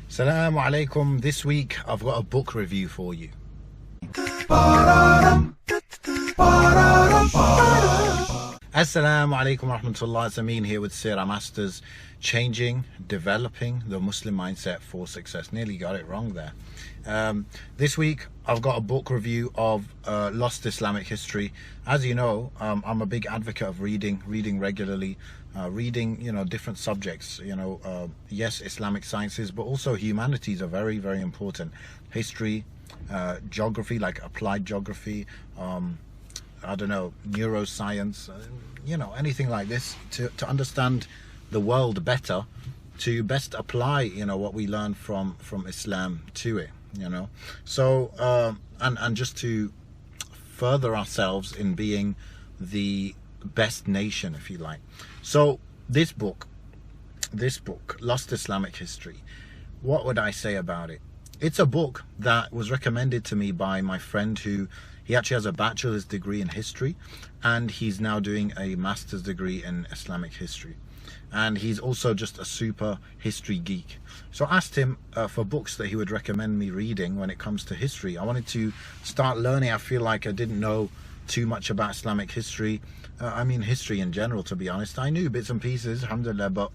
Assalamu alaikum. This week I've got a book review for you. Assalamu alaikum warahmatullah. It's Amin here with Sirah Masters, changing, developing the Muslim mindset for success. Nearly got it wrong there. This week I've got a book review of Lost Islamic History. As you know, I'm a big advocate of reading regularly, reading different subjects. Yes, Islamic sciences, but also humanities are very, very important. History, geography, like applied geography, I don't know, neuroscience, anything like this to understand the world better, to best apply what we learn from Islam to it. So and just to further ourselves in being the best nation, if you like. So this book, Lost Islamic History, what would I say about it? It's a book that was recommended to me by my friend he actually has a bachelor's degree in history, and he's now doing a master's degree in Islamic history. And he's also just a super history geek. So I asked him for books that he would recommend me reading when it comes to history. I wanted to start learning. I feel like I didn't know too much about Islamic history. I mean history in general, to be honest. I knew bits and pieces, alhamdulillah, but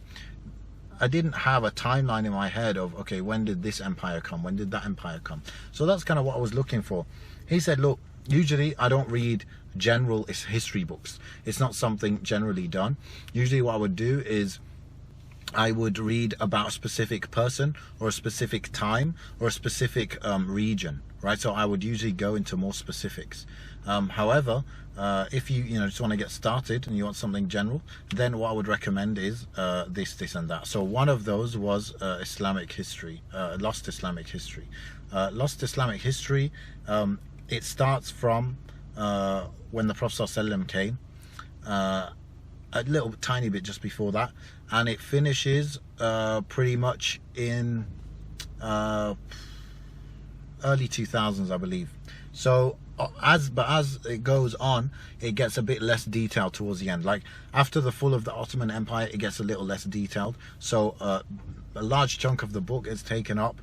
I didn't have a timeline in my head of, okay, when did this empire come? When did that empire come? So that's kind of what I was looking for. He said, look, usually I don't read general history books. It's not something generally done. Usually what I would do is I would read about a specific person or a specific time or a specific region, right? So I would usually go into more specifics. However, if you just want to get started and you want something general, then what I would recommend is this and that. So one of those was Islamic history, Lost Islamic History. Lost Islamic History, it starts from when the Prophet ﷺ came, a little tiny bit just before that, and it finishes pretty much in early 2000s, I believe. So as it goes on, it gets a bit less detailed towards the end. Like after the fall of the Ottoman Empire, it gets a little less detailed. So a large chunk of the book is taken up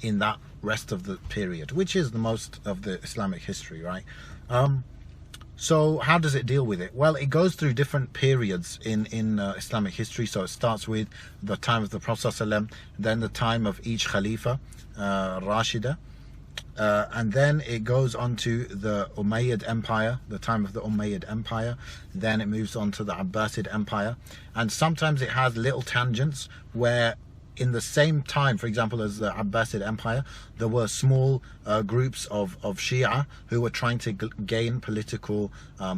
in that rest of the period, which is the most of the Islamic history, right? So how does it deal with it? Well, it goes through different periods in Islamic history. So it starts with the time of the Prophet ﷺ, then the time of each Khalifa, Rashida, and then it goes on to the Umayyad Empire, the time of the Umayyad Empire. Then it moves on to the Abbasid Empire, and sometimes it has little tangents where in the same time, for example, as the Abbasid Empire, there were small groups of Shia who were trying to gain political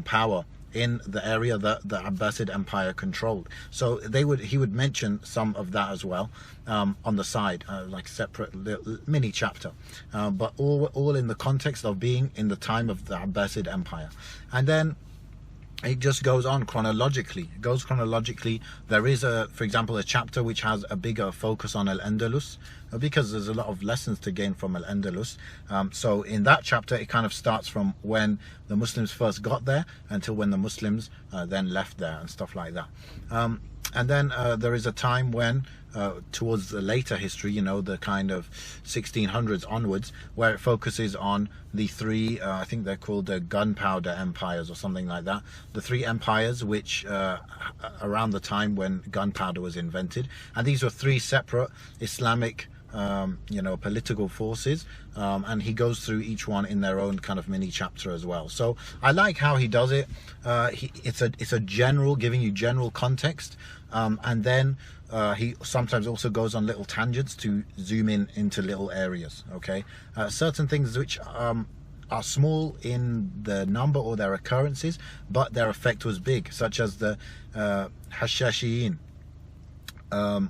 power in the area that the Abbasid Empire controlled. So he would mention some of that as well on the side, like separate little mini chapter, but all in the context of being in the time of the Abbasid Empire. And then it just goes on chronologically. It goes chronologically. There is for example, a chapter which has a bigger focus on Al-Andalus, because there's a lot of lessons to gain from Al-Andalus. So in that chapter, it kind of starts from when the Muslims first got there until when the Muslims then left there and stuff like that. And then there is a time when towards the later history, the kind of 1600s onwards, where it focuses on the three, I think they're called the gunpowder empires or something like that. The three empires which around the time when gunpowder was invented. And these were three separate Islamic political forces, and he goes through each one in their own kind of mini chapter as well. So I like how he does it. It's a general, giving you general context, and then he sometimes also goes on little tangents to zoom in into little areas. Okay, certain things which are small in the number or their occurrences, but their effect was big, such as the Hashashiyin,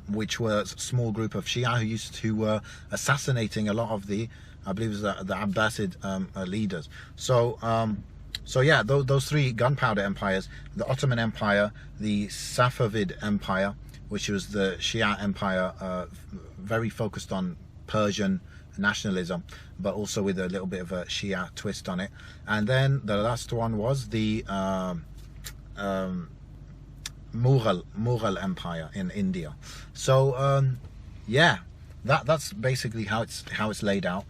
which were a small group of Shia who were assassinating a lot of the, I believe it was the Abbasid leaders. So yeah, those three gunpowder empires, the Ottoman Empire, the Safavid Empire, which was the Shia empire, very focused on Persian nationalism, but also with a little bit of a Shia twist on it. And then the last one was the Mughal Empire in India. So yeah, that's basically how it's laid out.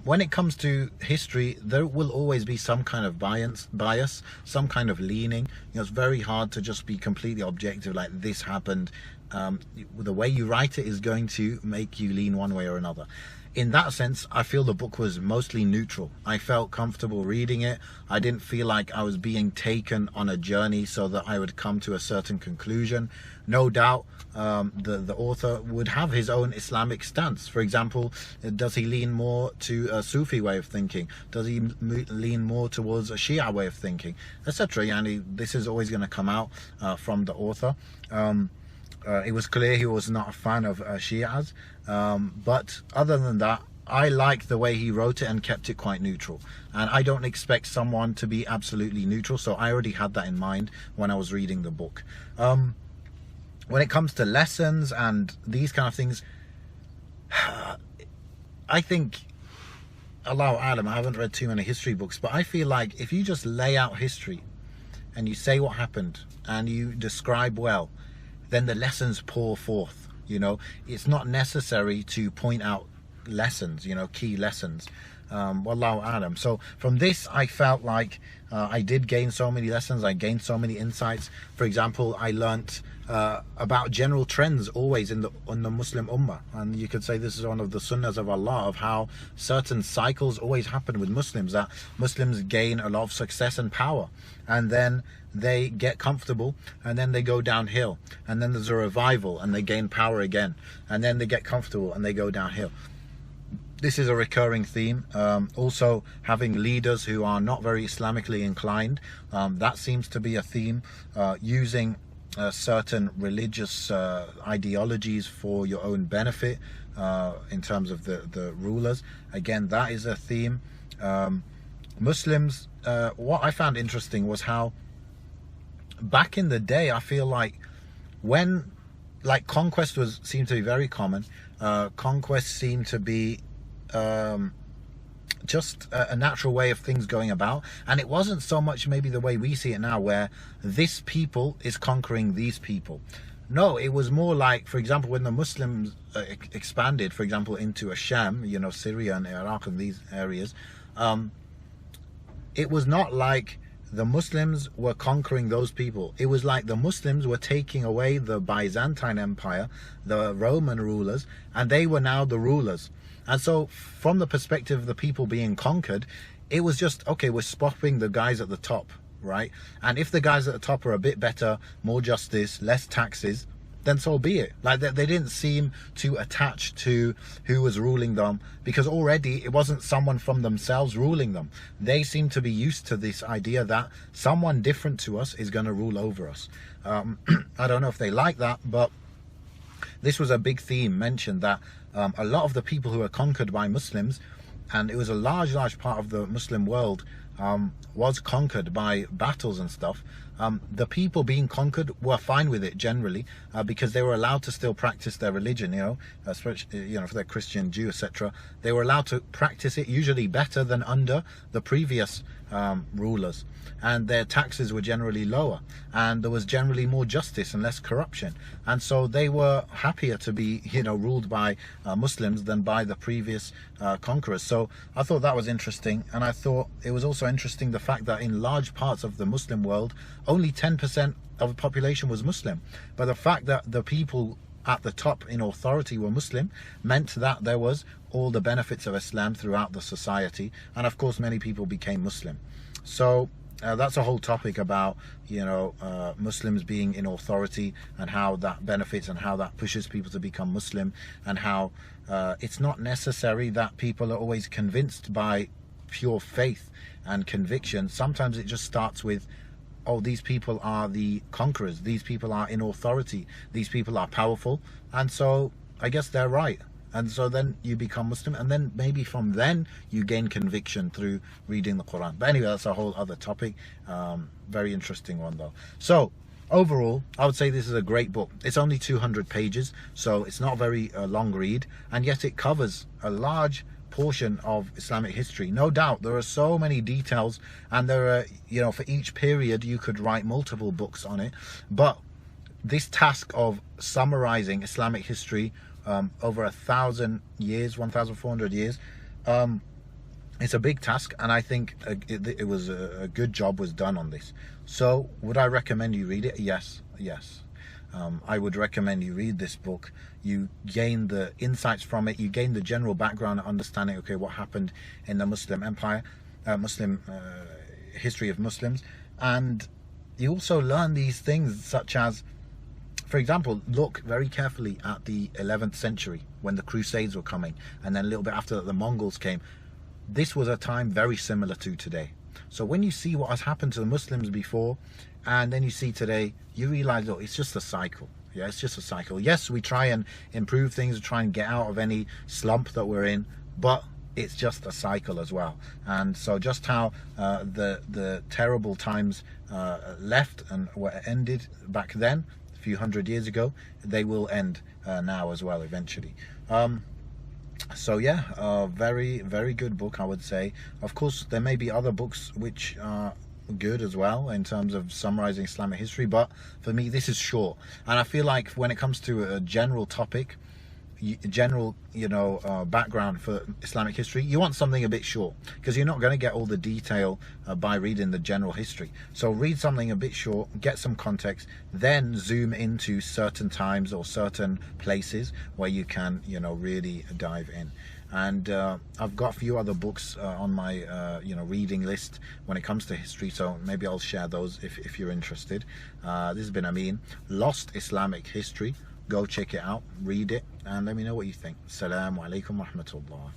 When it comes to history, there will always be some kind of bias, some kind of leaning. It's very hard to just be completely objective, like this happened. The way you write it is going to make you lean one way or another. In that sense, I feel the book was mostly neutral. I felt comfortable reading it. I didn't feel like I was being taken on a journey so that I would come to a certain conclusion. No doubt the author would have his own Islamic stance. For example, does he lean more to a Sufi way of thinking? Does he lean more towards a Shia way of thinking, etc.? Yani, this is always going to come out from the author. It was clear he was not a fan of Shias, but other than that, I like the way he wrote it and kept it quite neutral. And I don't expect someone to be absolutely neutral, so I already had that in mind when I was reading the book. When it comes to lessons and these kind of things, I think, Allahu A'lam, I haven't read too many history books, but I feel like if you just lay out history and you say what happened and you describe well, then the lessons pour forth. It's not necessary to point out lessons, key lessons. Wallahu A'lam. So from this, I felt like I did gain so many lessons. I gained so many insights. For example, I learnt about general trends always in the Muslim Ummah, and you could say this is one of the sunnahs of Allah, of how certain cycles always happen with Muslims, that Muslims gain a lot of success and power, and then they get comfortable, and then they go downhill, and then there's a revival and they gain power again, and then they get comfortable and they go downhill. This is a recurring theme. Also, having leaders who are not very Islamically inclined, that seems to be a theme. Using certain religious ideologies for your own benefit in terms of the rulers, again, that is a theme. Muslims, what I found interesting was how back in the day, I feel like when conquest seemed to be very common, conquest seemed to be just a natural way of things going about, and it wasn't so much maybe the way we see it now, where this people is conquering these people. No, it was more like, for example, when the Muslims expanded, for example, into Sham, Syria and Iraq and these areas, it was not like the Muslims were conquering those people. It was like the Muslims were taking away the Byzantine Empire, the Roman rulers, and they were now the rulers. And so from the perspective of the people being conquered, it was just, okay, we're stopping the guys at the top, right? And if the guys at the top are a bit better, more justice, less taxes, then so be it. Like, they didn't seem to attach to who was ruling them, because already it wasn't someone from themselves ruling them. They seem to be used to this idea that someone different to us is going to rule over us. I don't know if they like that, but this was a big theme mentioned, that a lot of the people who were conquered by Muslims, and it was a large part of the Muslim world, was conquered by battles and stuff. The people being conquered were fine with it generally, because they were allowed to still practice their religion, especially, for their Christian, Jew, etc. They were allowed to practice it usually better than under the previous rulers, and their taxes were generally lower, and there was generally more justice and less corruption, and so they were happier to be ruled by Muslims than by the previous conquerors. So I thought that was interesting, and I thought it was also interesting the fact that in large parts of the Muslim world, only 10% of the population was Muslim, but the fact that the people at the top in authority were Muslim meant that there was all the benefits of Islam throughout the society, and of course many people became Muslim. So that's a whole topic about Muslims being in authority, and how that benefits and how that pushes people to become Muslim, and how it's not necessary that people are always convinced by pure faith and conviction. Sometimes it just starts with, oh, these people are the conquerors, these people are in authority, these people are powerful, and so I guess they're right. And so then you become Muslim, and then maybe from then you gain conviction through reading the Quran. But anyway, that's a whole other topic. Very interesting one though. So overall, I would say this is a great book. It's only 200 pages, so it's not a very long read, and yet it covers a large portion of Islamic history. No doubt there are so many details, and there are, for each period you could write multiple books on it, but this task of summarizing Islamic history over 1,000 years, 1,400 years. It's a big task, and I think it was a good job was done on this. So would I recommend you read it? Yes. I would recommend you read this book. You gain the insights from it, you gain the general background, understanding, okay, what happened in the Muslim empire, Muslim history of Muslims. And you also learn these things, such as, for example, look very carefully at the 11th century when the Crusades were coming, and then a little bit after that the Mongols came. This was a time very similar to today. So when you see what has happened to the Muslims before, and then you see today, you realize, oh, it's just a cycle. Yeah, it's just a cycle. Yes, we try and improve things, try and get out of any slump that we're in, but it's just a cycle as well. And so just how the terrible times left and were ended back then, a few hundred years ago, they will end now as well eventually. So yeah, very, very good book, I would say. Of course, there may be other books which are good as well in terms of summarizing Islamic history, but for me this is short. And I feel like when it comes to a general topic, general background for Islamic history, you want something a bit short, because you're not going to get all the detail by reading the general history. So read something a bit short, get some context, then zoom into certain times or certain places where you can really dive in. And I've got a few other books on my reading list when it comes to history, so maybe I'll share those if you're interested. This has been Amin, Lost Islamic History. Go check it out, read it, and let me know what you think. Assalamu alaikum wa rahmatullah.